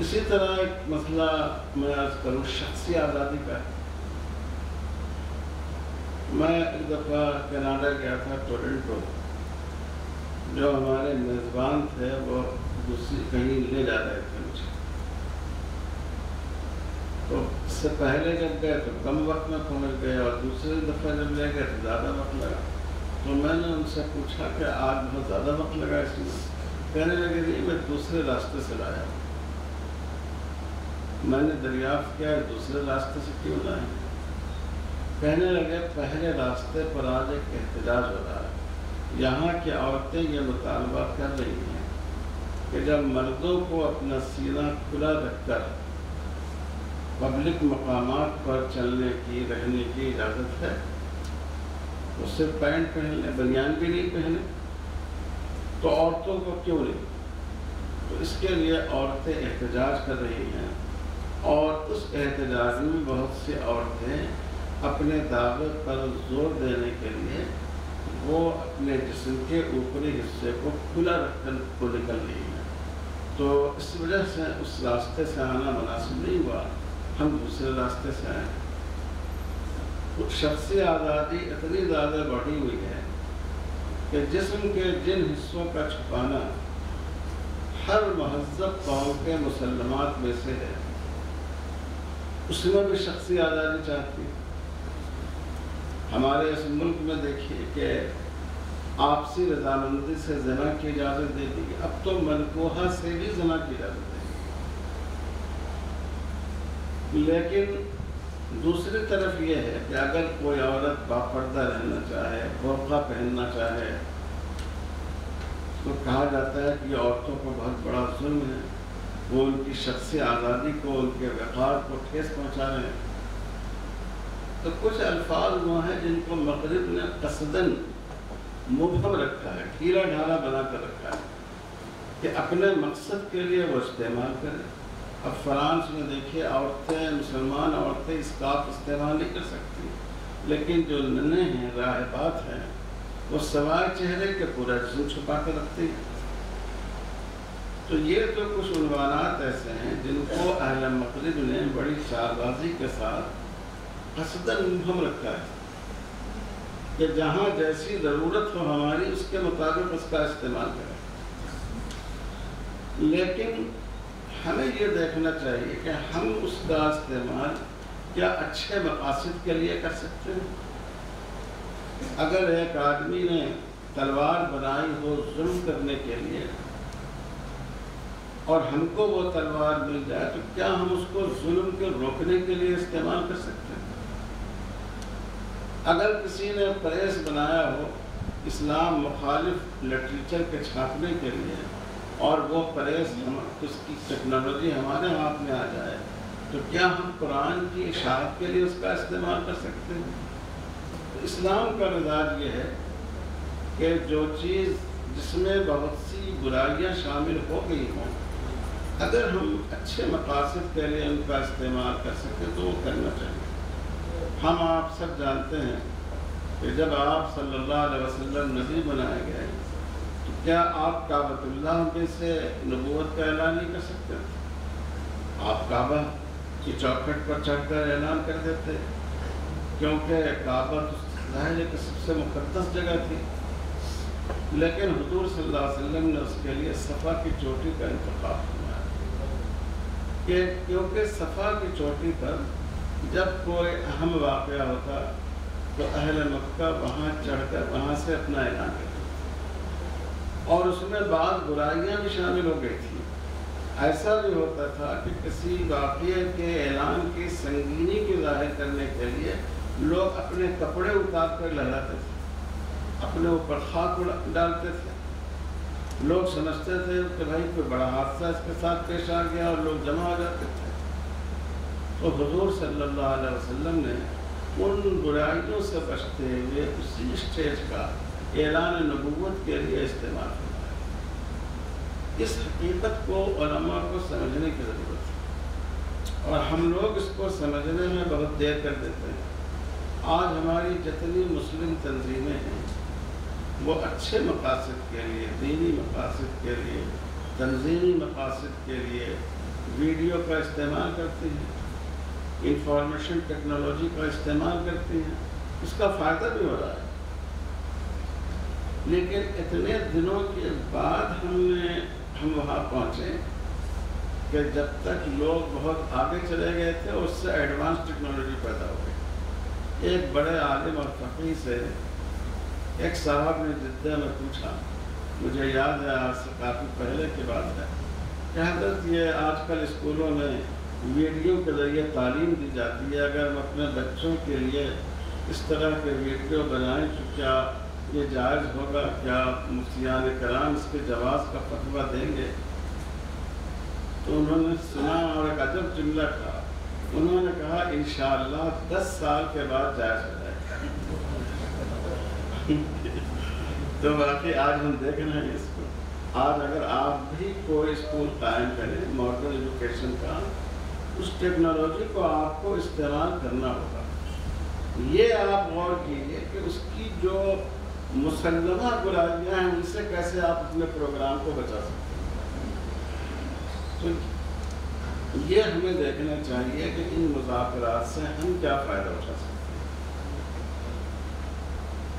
اسی طرح ایک مسئلہ میں عرض کروں شخصی آزادی کا ہے۔ میں ایک دفعہ کینیڈا گیا تھا، ٹورنٹو، جو ہمارے میزبان تھے وہ دوسری کہیں لے جا رہے تھے مجھے، تو اس سے پہلے جب گئے تو کم وقت میں پہنچ گئے، اور دوسری دفعہ جب لے گئے تو زیادہ وقت لگا۔ تو میں نے ان سے پوچھا کہ آج بہت زیادہ وقت لگا اس میں؟ کہنے لگے نہیں، میں دوسرے راستے سے لایا ہوں۔ میں نے دریافت کیا دوسرے راستے سے کیوں لائے؟ کہنے لگے پہلے راستے پر آج ایک احتجاج ہو رہا ہے، یہاں کی عورتیں یہ مطالبہ کر رہی ہیں کہ جب مردوں کو اپنا سینہ کھلا رکھ کر پبلک مقامات پر چلنے کی رہنے کی اجازت ہے، تو صرف پینٹ پہن لیں، بنیان بھی نہیں پہنے، تو عورتوں کو کیوں نہیں؟ تو اس کے لیے عورتیں احتجاج کر رہی ہیں، اور اس احتجاج میں بہت سی عورتیں اپنے دعوے پر زور دینے کے لیے وہ اپنے جسم کے اوپری حصے کو کھلا رکھ کر کو نکل رہی ہیں۔ تو اس وجہ سے اس راستے سے آنا مناسب نہیں ہوا، ہم دوسرے راستے سے آئے۔ شخصی آزادی اتنی زیادہ بڑھی ہوئی ہے کہ جسم کے جن حصوں کا چھپانا ہر مہذب قوم کے مسلمات میں سے ہے، اس میں بھی شخصی آزادی چاہتی ہے۔ ہمارے اس ملک میں دیکھیے کہ آپسی رضامندی سے زنا کی اجازت دے دی گئی، اب تو منکوحہ سے بھی زنا کی اجازت دے دی۔ لیکن دوسری طرف یہ ہے کہ اگر کوئی عورت باپردہ رہنا چاہے، برقع پہننا چاہے، تو کہا جاتا ہے کہ یہ عورتوں کو بہت بڑا ظلم ہے، وہ ان کی شخصی آزادی کو، ان کے وقار کو ٹھیس پہنچا رہے ہیں۔ تو کچھ الفاظ وہ ہیں جن کو مغرب نے قصداً مبہم رکھا ہے، ڈھیلا ڈھالا بنا کر رکھا ہے کہ اپنے مقصد کے لیے وہ استعمال کریں۔ اب فرانس میں دیکھیے عورتیں، مسلمان عورتیں اسکارف استعمال نہیں کر سکتی، لیکن جو ننھے ہیں، راہبات ہیں، وہ سوائے چہرے کے پورا جسم چھپا کر رکھتے ہیں۔ تو یہ تو کچھ عنوانات ایسے ہیں جن کو اہل مغرب نے بڑی چال بازی کے ساتھ قصداً مبہم رکھا ہے کہ جہاں جیسی ضرورت ہو ہماری، اس کے مطابق اس کا استعمال کریں۔ لیکن ہمیں یہ دیکھنا چاہیے کہ ہم اس کا استعمال کیا اچھے مقاصد کے لیے کر سکتے ہیں۔ اگر ایک آدمی نے تلوار بنائی ہو ظلم کرنے کے لیے، اور ہم کو وہ تلوار مل جائے، تو کیا ہم اس کو ظلم کے روکنے کے لیے استعمال کر سکتے ہیں؟ اگر کسی نے پریس بنایا ہو اسلام مخالف لٹریچر کے چھاپنے کے لیے، اور وہ پریس اس کی ٹیکنالوجی ہمارے ہاتھ میں آ جائے، تو کیا ہم قرآن کی اشاعت کے لیے اس کا استعمال کر سکتے ہیں؟ تو اسلام کا مزاج یہ ہے کہ جو چیز جس میں بہت سی برائیاں شامل ہو گئی ہوں، اگر ہم اچھے مقاصد کے لیے ان کا استعمال کر سکیں تو وہ کرنا چاہیے۔ ہم آپ سب جانتے ہیں کہ جب آپ صلی اللہ علیہ وسلم نبی بنائے گئے، تو کیا آپ کعبۃ اللہ میں سے نبوت کا اعلان نہیں کر سکتے؟ آپ کعبہ کی چوکھٹ پر چڑھ کر اعلان کر دیتے، کیونکہ کعبہ ظاہر ہے کہ سب سے مقدس جگہ تھی۔ لیکن حضور صلی اللہ علیہ وسلم نے اس کے لیے صفا کی چوٹی کا انتخاب فرمایا، کہ کیونکہ صفا کی چوٹی پر جب کوئی اہم واقعہ ہوتا تو اہل مکہ وہاں چڑھ کر وہاں سے اپنا اعلان کرتے، اور اس میں بعض برائیاں بھی شامل ہو گئی تھیں۔ ایسا بھی ہوتا تھا کہ کسی واقعے کے اعلان کی سنگینی کی ظاہر کرنے کے لیے لوگ اپنے کپڑے اتار کر لہراتے تھے، اپنے اوپر خاک ڈالتے تھے۔ لوگ سمجھتے تھے کہ بھائی کوئی بڑا حادثہ اس کے ساتھ پیش آ گیا، اور لوگ جمع ہو جاتے تھے۔ تو حضور صلی اللہ علیہ وسلم نے ان برائیوں سے بچتے ہوئے اسی اسٹیج کا اعلان نبوت کے لیے استعمال فرمایا۔ اس حقیقت کو علماء کو سمجھنے کی ضرورت ہے، اور ہم لوگ اس کو سمجھنے میں بہت دیر کر دیتے ہیں۔ آج ہماری جتنی مسلم تنظیمیں ہیں وہ اچھے مقاصد کے لیے، دینی مقاصد کے لیے، تنظیمی مقاصد کے لیے ویڈیو کا استعمال کرتی ہیں، انفارمیشن ٹیکنالوجی کا استعمال کرتی ہیں، اس کا فائدہ بھی ہو رہا ہے۔ لیکن اتنے دنوں کے بعد ہم وہاں پہنچے کہ جب تک لوگ بہت آگے چلے گئے تھے اس سے ایڈوانس ٹیکنالوجی پیدا ہو گئی۔ ایک بڑے عالم اور فقیہ سے ایک صاحب نے جدہ میں پوچھا، مجھے یاد ہے آج سے کافی پہلے کی بات ہے، کہ حضرت یہ آج کل اسکولوں میں ویڈیو کے ذریعے تعلیم دی جاتی ہے، اگر ہم اپنے بچوں کے لیے اس طرح کے ویڈیو بنائیں تو کیا یہ جائز ہوگا؟ کیا مفتیان کرام اس کے جواز کا فتویٰ دیں گے؟ تو انہوں نے سنا اور ایک عجب جملہ کہا، انہوں نے کہا انشاءاللہ 10 سال کے بعد جائز ہو جائے گا۔ تو واقعی آج ہم دیکھ رہے ہیں اس کو، آج اگر آپ بھی کوئی اسکول قائم کریں ماڈرن ایجوکیشن کا، اس ٹیکنالوجی کو آپ کو استعمال کرنا ہوگا۔ یہ آپ غور کیجیے کہ اس کی جو مسلمہ برائیاں ہیں ان سے کیسے آپ اپنے پروگرام کو بچا سکتے ہیں۔ تو یہ ہمیں دیکھنا چاہیے کہ ان مذاکرات سے ہم کیا فائدہ اٹھا سکتے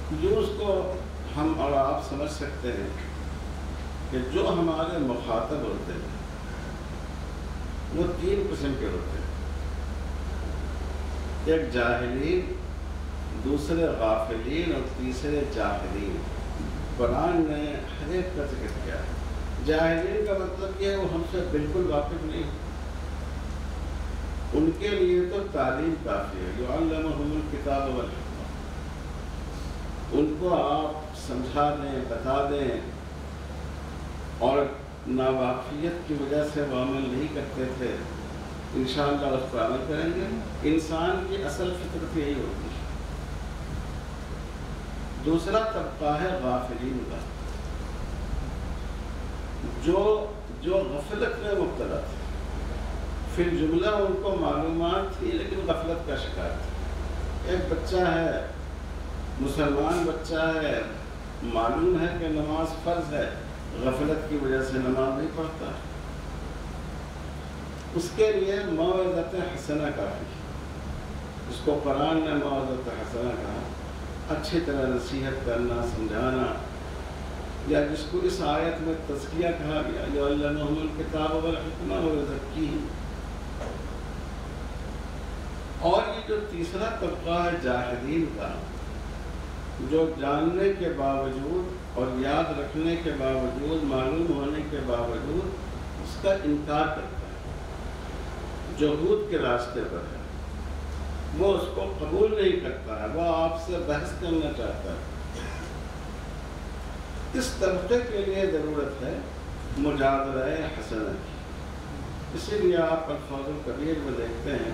ہیں۔ جو اس کو ہم اور آپ سمجھ سکتے ہیں کہ جو ہمارے مخاطب ہوتے ہیں وہ 3 قسم کے ہوتے ہیں، ایک جاہلین، دوسرے غافلین اور تیسرے جاہلین۔ قرآن نے ہر ایک کا ذکر کیا ہے۔ جاہلین کا مطلب یہ ہے وہ ہم سے بالکل واقف نہیں، ان کے لیے تو تعلیم کافی ہے، یعلمہم الکتاب والحکمہ، ان کو آپ سمجھا دیں، بتا دیں، اور ناواقفیت کی وجہ سے وہ عمل نہیں کرتے تھے، انشاءاللہ اس پر عمل کریں گے۔ انسان کی اصل فطرت یہی ہوتی ہے۔ دوسرا طبقہ ہے غافلین کا، جو غفلت میں مبتلا تھے، پھر جملہ ان کو معلومات تھی لیکن غفلت کا شکار تھے۔ ایک بچہ ہے، مسلمان بچہ ہے، معلوم ہے کہ نماز فرض ہے، غفلت کی وجہ سے نماز نہیں پڑھتا، اس کے لیے موعظۃ حسنہ کافی ہے۔ اس کو قرآن نے موعظۃ حسنہ کہا، اچھی طرح نصیحت کرنا، سمجھانا، یا جس کو اس آیت میں تزکیہ کہا گیا، یعلمہم الکتاب والحکمہ ویزکیہم۔ اور یہ جو تیسرا طبقہ ہے جاہلین کا، جو جاننے کے باوجود اور یاد رکھنے کے باوجود، معلوم ہونے کے باوجود اس کا انکار کرتا ہے، جہود کے راستے پر ہے، وہ اس کو قبول نہیں کرتا ہے، وہ آپ سے بحث کرنا چاہتا ہے۔ اس طبقے کے لیے ضرورت ہے مجادلہ حسنہ کی۔ اسی لیے آپ الفاظ الکبیر میں دیکھتے ہیں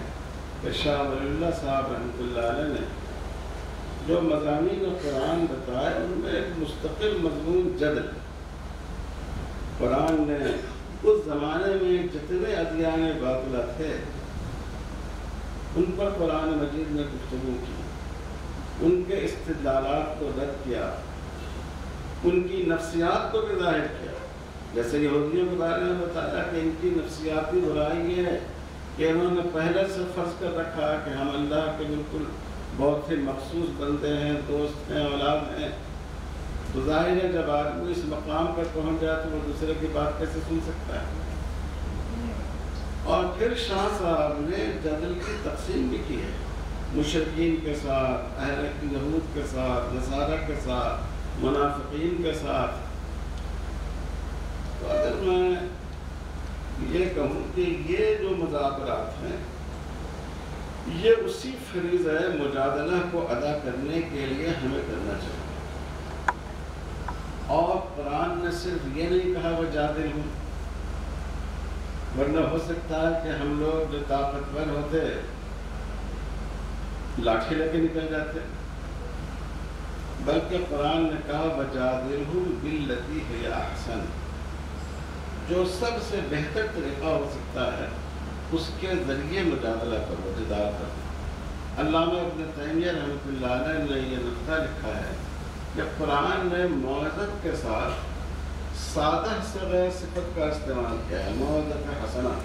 کہ شاہ ولی اللہ صاحب رحمۃ اللہ علیہ نے جو مضامین قرآن بتائے ان میں ایک مستقل مضمون جدل۔ قرآن نے اس زمانے میں جتنے ادیان باطلہ تھے ان پر قرآن مجید نے گفتگو کی، ان کے استدلالات کو رد کیا، ان کی نفسیات کو بھی ظاہر کیا۔ جیسے یہودیوں کے بارے میں بتایا کہ ان کی نفسیاتی برائی یہ ہے کہ انہوں نے پہلے سے فرض کر رکھا کہ ہم اللہ کے بالکل بہت ہی مخصوص بندے ہیں، دوست ہیں، اولاد ہیں۔ تو ظاہر ہے جب آدمی اس مقام پر پہنچ جائے تو وہ دوسرے کی بات کیسے سن سکتا ہے۔ اور پھر شاہ صاحب نے جدل کی تقسیم بھی کی ہے، مشرکین کے ساتھ، اہل یہود کے ساتھ، نصارہ کے ساتھ، منافقین کے ساتھ۔ تو اگر میں یہ کہوں کہ یہ جو مذاکرات ہیں یہ اسی فریضہ مجادلہ کو ادا کرنے کے لیے ہمیں کرنا چاہیے۔ اور قرآن نے صرف یہ نہیں کہا وجادلہم، ورنہ ہو سکتا ہے کہ ہم لوگ جو طاقتور ہوتے لاٹھی لے کے نکل جاتے، بلکہ قرآن نے کہا وجادلہم باللتی ہی احسن، جو سب سے بہتر طریقہ ہو سکتا ہے اس کے ذریعے مجادلہ کرو، جدال کرو۔ علامہ ابن تیمیہ رحمۃ اللہ علیہ نے یہ نقطہ لکھا ہے کہ قرآن نے موعظت کے ساتھ سادہ صیغہ صفت کا استعمال کیا ہے، موعظۃ حسنہ۔